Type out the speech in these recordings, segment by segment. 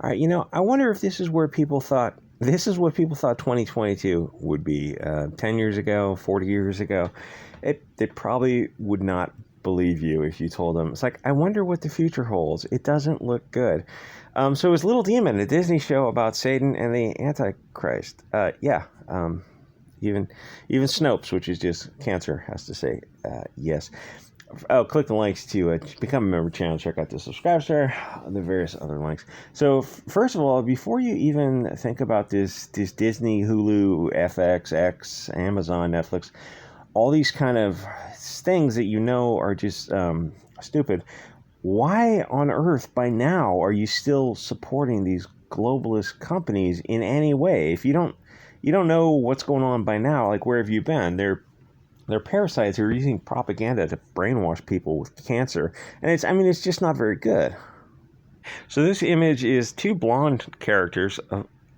All right, I wonder if this is what people thought 2022 would be 10 years ago, 40 years ago. They probably would not believe you if you told them. It's like, I wonder what the future holds. It doesn't look good. So it was Little Demon, a Disney show about Satan and the Antichrist. Even Snopes, which is just cancer, has to say yes. Oh, click the links to become a member channel. Check out the subscribe star, the various other links. So first of all, before you even think about this Disney, Hulu, FX, X, Amazon, Netflix, all these kind of things that are just stupid. Why on earth by now are you still supporting these globalist companies in any way? If you don't know what's going on by now, like where have you been? They're parasites who are using propaganda to brainwash people with cancer. And it's just not very good. So this image is two blonde characters,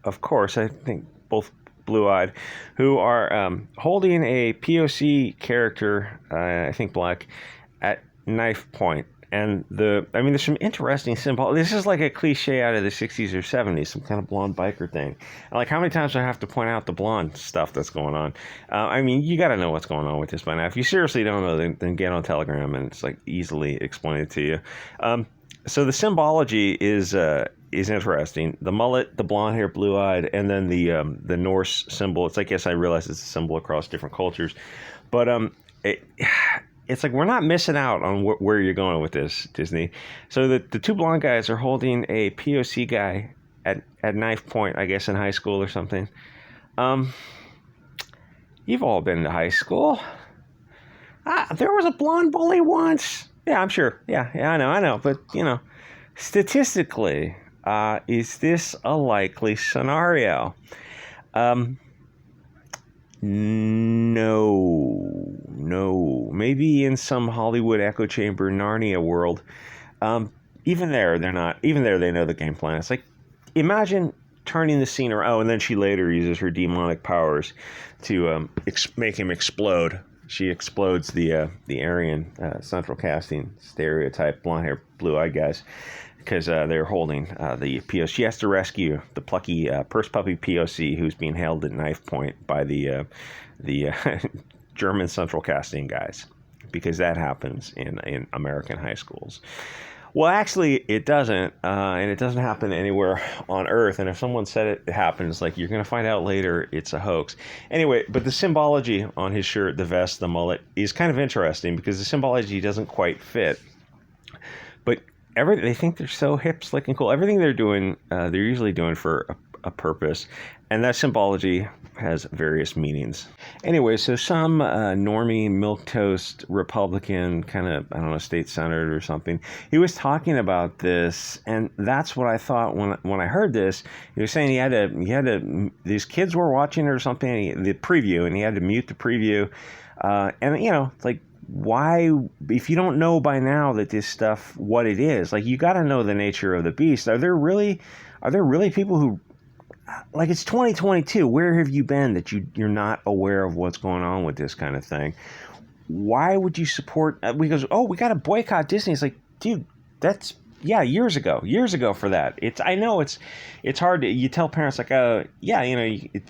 of course, I think both blue-eyed, who are holding a POC character, I think black, at knife point. And there's some interesting symbol. This is like a cliche out of the 60s or 70s, some kind of blonde biker thing. And like, how many times do I have to point out the blonde stuff that's going on? You got to know what's going on with this by now. If you seriously don't know, then get on Telegram and it's like easily explained to you. So the symbology is interesting. The mullet, the blonde hair, blue-eyed, and then the Norse symbol. It's like, yes, I realize it's a symbol across different cultures, but it's like we're not missing out on where you're going with this, Disney. So the two blonde guys are holding a POC guy at knife point, I guess in high school or something. You've all been to high school. There was a blonde bully once. Yeah, I'm sure. Yeah, I know. But, statistically, is this a likely scenario? No. Maybe in some Hollywood echo chamber Narnia world. Even there, they're not. Even there, they know the game plan. It's like, imagine turning the scene around. Oh, and then she later uses her demonic powers to make him explode. She explodes the Aryan central casting stereotype blonde hair, blue eyed guys, because they're holding the POC. She has to rescue the plucky purse puppy POC who's being held at knife point by the German central casting guys, because that happens in American high schools. Well, actually, it doesn't, and it doesn't happen anywhere on Earth. And if someone said it happens, like, you're going to find out later it's a hoax. Anyway, but the symbology on his shirt, the vest, the mullet, is kind of interesting because the symbology doesn't quite fit. But they think they're so hip, slick, and cool. Everything they're doing, they're usually doing for a purpose. And that symbology has various meanings. Anyway, so some normie milquetoast Republican, kind of, I don't know, state senator or something, he was talking about this, and that's what I thought when I heard this. He was saying he had to these kids were watching or something, the preview, and he had to mute the preview. And it's like, why, if you don't know by now that this stuff, what it is, like, you got to know the nature of the beast. Are there really people who, like, it's 2022. Where have you been that you're not aware of what's going on with this kind of thing? Why would you support? Because we got to boycott Disney. It's like, dude, that's years ago for that. I know it's hard to, you tell parents like, you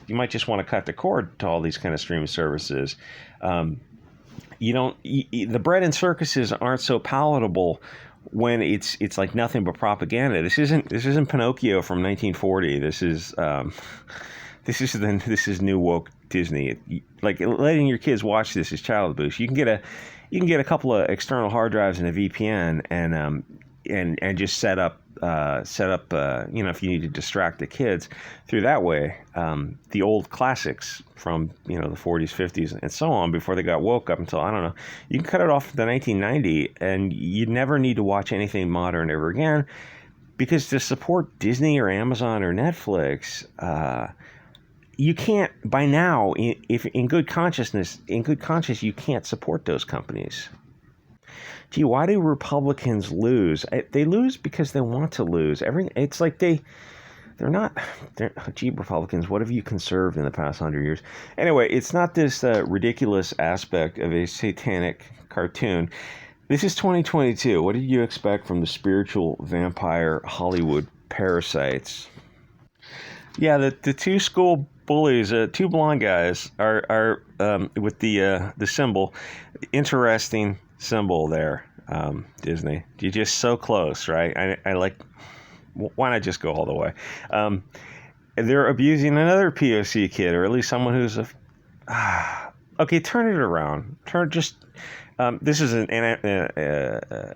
might just want to cut the cord to all these kind of streaming services. The bread and circuses aren't so palatable when it's like nothing but propaganda. This isn't Pinocchio from 1940. This is new woke Disney. Like, letting your kids watch this is child abuse. You can get a couple of external hard drives and a VPN and just set up if you need to distract the kids through that way, the old classics from the 40s, 50s, and so on, before they got woke up until, I don't know, you can cut it off to 1990 and you never need to watch anything modern ever again, because to support Disney or Amazon or Netflix, you can't, by now, if in good conscience, you can't support those companies. Gee, why do Republicans lose? They lose because they want to lose. It's like Republicans, what have you conserved in the past 100 years? Anyway, it's not this ridiculous aspect of a satanic cartoon. This is 2022. What did you expect from the spiritual vampire Hollywood parasites. Yeah, the two school bullies, two blonde guys, are with the symbol. Interesting symbol there, Disney. You're just so close, right? I like. Why not just go all the way? They're abusing another POC kid, or at least someone who's a. Okay, turn it around. This is a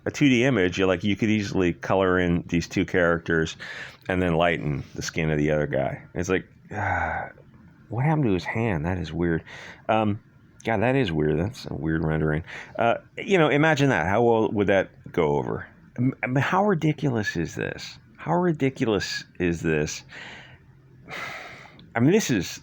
2D image. You could easily color in these two characters, and then lighten the skin of the other guy. It's like, what happened to his hand? That is weird. God, that is weird. That's a weird rendering. Imagine that. How well would that go over? How ridiculous is this? How ridiculous is this? I mean, this is.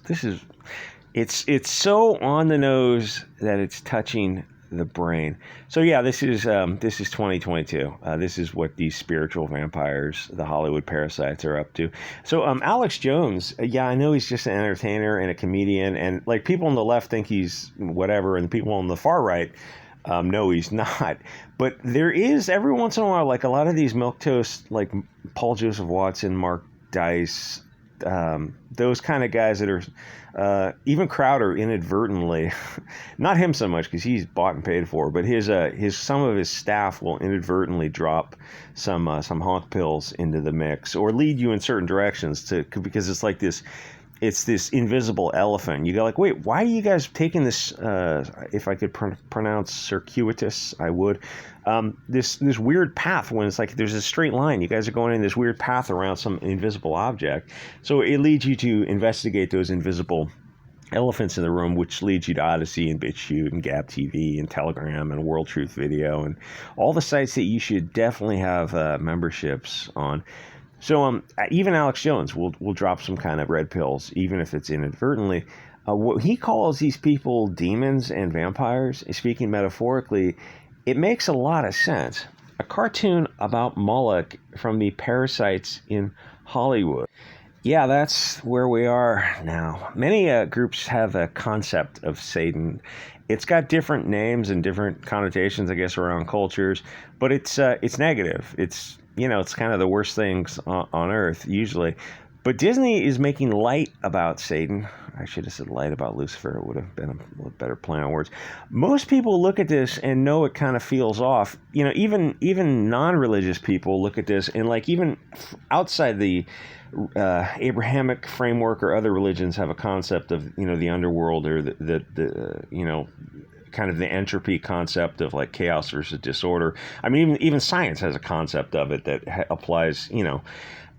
It's so on the nose that it's touching the brain. So yeah, this is 2022. This is what these spiritual vampires, the Hollywood parasites, are up to. So Alex Jones, yeah, I know he's just an entertainer and a comedian, and like people on the left think he's whatever, and the people on the far right, no, he's not. But there is every once in a while, like a lot of these milquetoast, like Paul Joseph Watson, Mark Dice, those kind of guys that are even Crowder inadvertently, not him so much because he's bought and paid for, but his some of his staff will inadvertently drop some honk pills into the mix or lead you in certain directions because it's like this. It's this invisible elephant. You go like, wait, why are you guys taking this? If I could pronounce circuitous, I would. This weird path when it's like there's a straight line. You guys are going in this weird path around some invisible object. So it leads you to investigate those invisible elephants in the room, which leads you to Odyssey and Bit Chute and Gab TV and Telegram and World Truth Video and all the sites that you should definitely have memberships on. So even Alex Jones will drop some kind of red pills, even if it's inadvertently. What he calls these people demons and vampires, speaking metaphorically, it makes a lot of sense. A cartoon about Moloch from the parasites in Hollywood. Yeah, that's where we are now. Many groups have a concept of Satan. It's got different names and different connotations, I guess, around cultures, but it's negative. It's kind of the worst things on earth, usually. But Disney is making light about Satan. I should have said light about Lucifer. It would have been a better play on words. Most people look at this and know it kind of feels off. Even non-religious people look at this and even outside the Abrahamic framework or other religions have a concept of, the underworld or the kind of the entropy concept of like chaos versus disorder. I mean, even science has a concept of it that applies,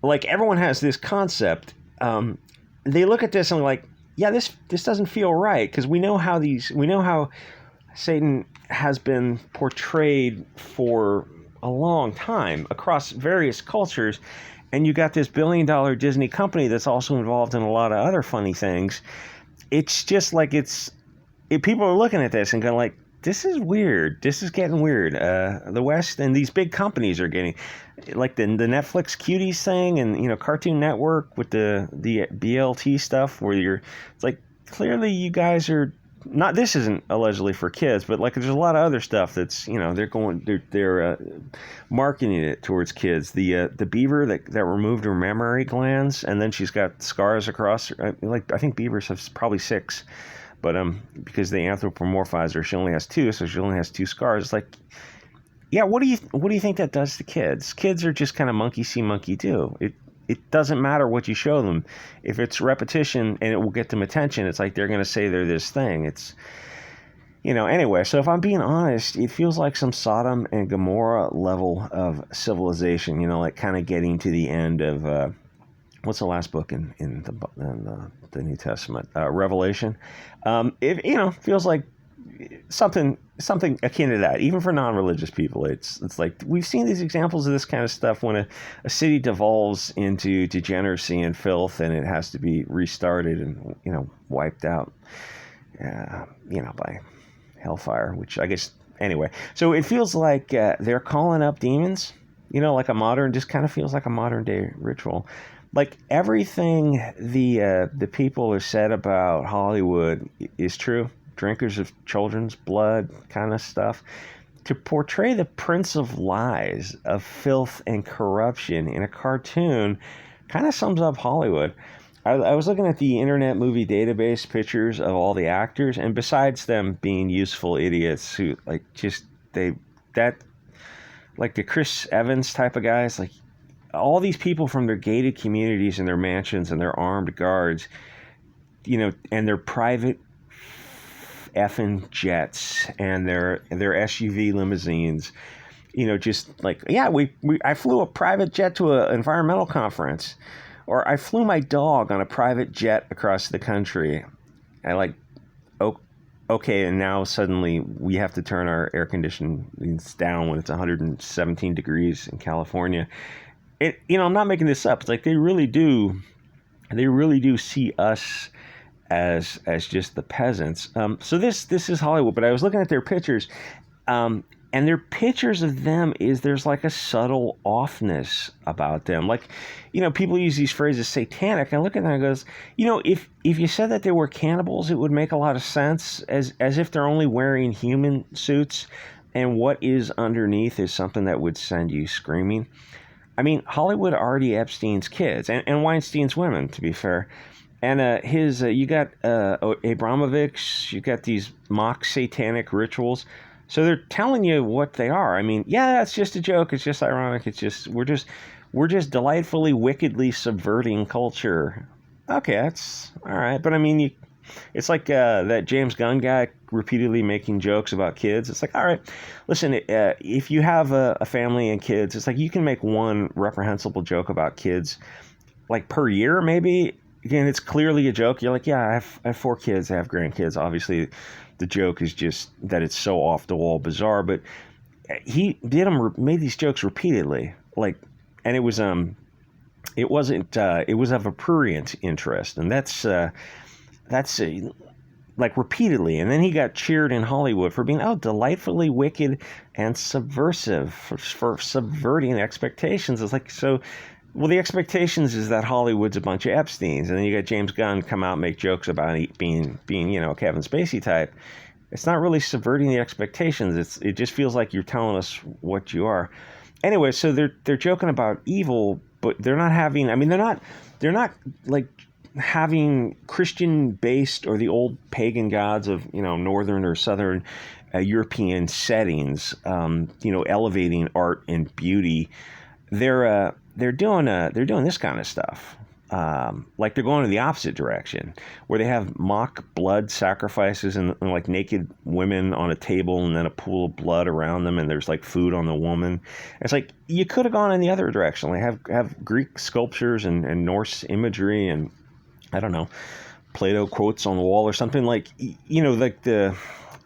like everyone has this concept. They look at this and like, yeah, this doesn't feel right because we know how Satan has been portrayed for a long time across various cultures. And you got this $1 billion Disney company that's also involved in a lot of other funny things. It's just like people are looking at this and going like, this is weird. This is getting weird. The West and these big companies are getting like the Netflix cuties thing and, Cartoon Network with the BLT stuff where it's like, clearly you guys are not, this isn't allegedly for kids, but like there's a lot of other stuff that's, they're marketing it towards kids. The beaver that removed her mammary glands and then she's got scars across her, I think beavers have probably 6. But because they anthropomorphize her, she only has 2, so she only has 2 scars. It's like, yeah, what do you think that does to kids? Kids are just kind of monkey see, monkey do. It doesn't matter what you show them. If it's repetition and it will get them attention, it's like they're going to say they're this thing. It's, anyway. So if I'm being honest, it feels like some Sodom and Gomorrah level of civilization. Like kind of getting to the end of. What's the last book in the New Testament? Revelation. It feels like something akin to that, even for non-religious people. It's like we've seen these examples of this kind of stuff when a city devolves into degeneracy and filth, and it has to be restarted and wiped out, by hellfire. Which I guess anyway. So it feels like they're calling up demons. Just kind of feels like a modern day ritual. Like everything the people have said about Hollywood is true. Drinkers of children's blood kind of stuff. to portray the Prince of Lies, of filth and corruption in a cartoon kind of sums up Hollywood. I was looking at the Internet Movie Database pictures of all the actors, and besides them being useful idiots who like just like the Chris Evans type of guys, like all these people from their gated communities and their mansions and their armed guards, and their private effing jets and their SUV limousines, just like, yeah, I flew a private jet to an environmental conference, or I flew my dog on a private jet across the country. I like, okay, and now suddenly we have to turn our air conditionings down when it's 117 degrees in California. I'm not making this up. It's like they really do see us as just the peasants. So this is Hollywood, but I was looking at their pictures, and their pictures of them there's like a subtle offness about them. Like, people use these phrases satanic. I look at them and goes, if you said that they were cannibals, it would make a lot of sense, as if they're only wearing human suits, and what is underneath is something that would send you screaming. I mean, Hollywood already Epstein's kids and Weinstein's women, to be fair. And you got Abramovich, you got these mock satanic rituals. So they're telling you what they are. I mean, yeah, it's just a joke. It's just ironic. It's just we're just delightfully, wickedly subverting culture. Okay, that's all right. But I mean, it's like that James Gunn guy repeatedly making jokes about kids. It's like, all right, listen, if you have a family and kids, it's like you can make one reprehensible joke about kids, like per year, maybe. Again, it's clearly a joke. You're like, yeah, I have 4 kids. I have grandkids. Obviously, the joke is just that it's so off the wall bizarre. But he made these jokes repeatedly, like, and it was it was of a prurient interest, and that's like repeatedly. And then he got cheered in Hollywood for being delightfully wicked and subversive, for subverting expectations. It's like, so. Well, the expectations is that Hollywood's a bunch of Epsteins, and then you got James Gunn come out and make jokes about being a Kevin Spacey type. It's not really subverting the expectations. It just feels like you're telling us what you are. Anyway, so they're joking about evil, but they're not having. I mean, they're not like having Christian-based or the old pagan gods of northern or southern European settings. Elevating art and beauty. They're doing this kind of stuff. Like they're going in the opposite direction, where they have mock blood sacrifices and like naked women on a table and then a pool of blood around them, and there's like food on the woman. It's like you could have gone in the other direction. Like have Greek sculptures and Norse imagery and I don't know, Plato quotes on the wall or something, like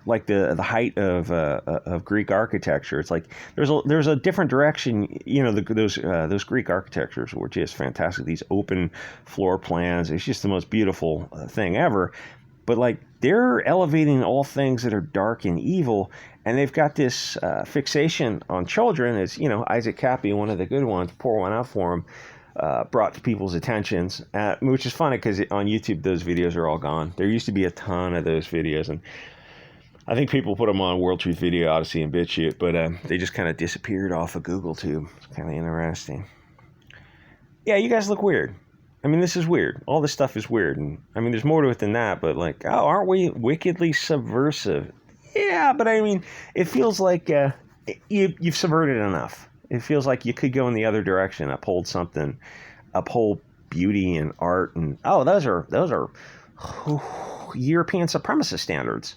like the height of Greek architecture. It's like there's a different direction. Those Greek architectures were just fantastic. These open floor plans. It's just the most beautiful thing ever. But like they're elevating all things that are dark and evil, and they've got this fixation on children. As Isaac Cappy, one of the good ones, pour one out for him. Brought to people's attentions, which is funny because on YouTube those videos are all gone. There used to be a ton of those videos, and I think people put them on World Truth Video, Odyssey, and Bit Chute, but they just kind of disappeared off of Google too. It's kind of interesting. Yeah, you guys look weird. I mean, this is weird. All this stuff is weird, and I mean, there's more to it than that. But like, aren't we wickedly subversive? Yeah, but I mean, it feels like you've subverted enough. It feels like you could go in the other direction, uphold beauty and art, and those are European supremacist standards.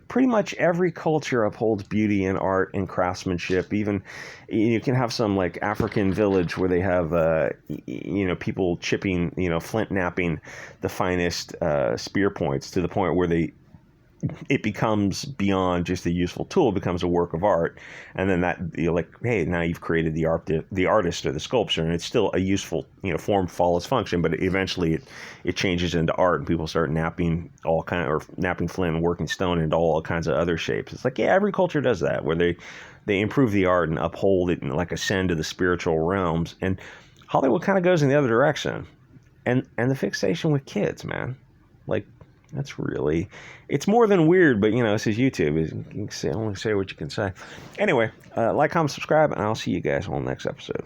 Pretty much every culture upholds beauty and art and craftsmanship. Even you can have some like African village where they have people chipping, flint knapping the finest spear points to the point where it becomes beyond just a useful tool. It becomes a work of art, and then that hey, now you've created the artist or the sculpture, and it's still a useful form follows function, but eventually it changes into art, and people start napping flint and working stone into all kinds of other shapes. It's like, yeah, every culture does that, where they improve the art and uphold it and like ascend to the spiritual realms. And Hollywood kind of goes in the other direction, and the fixation with kids, man, like. That's really, it's more than weird, but this is YouTube. You can only say what you can say. Anyway, like, comment, subscribe, and I'll see you guys on the next episode.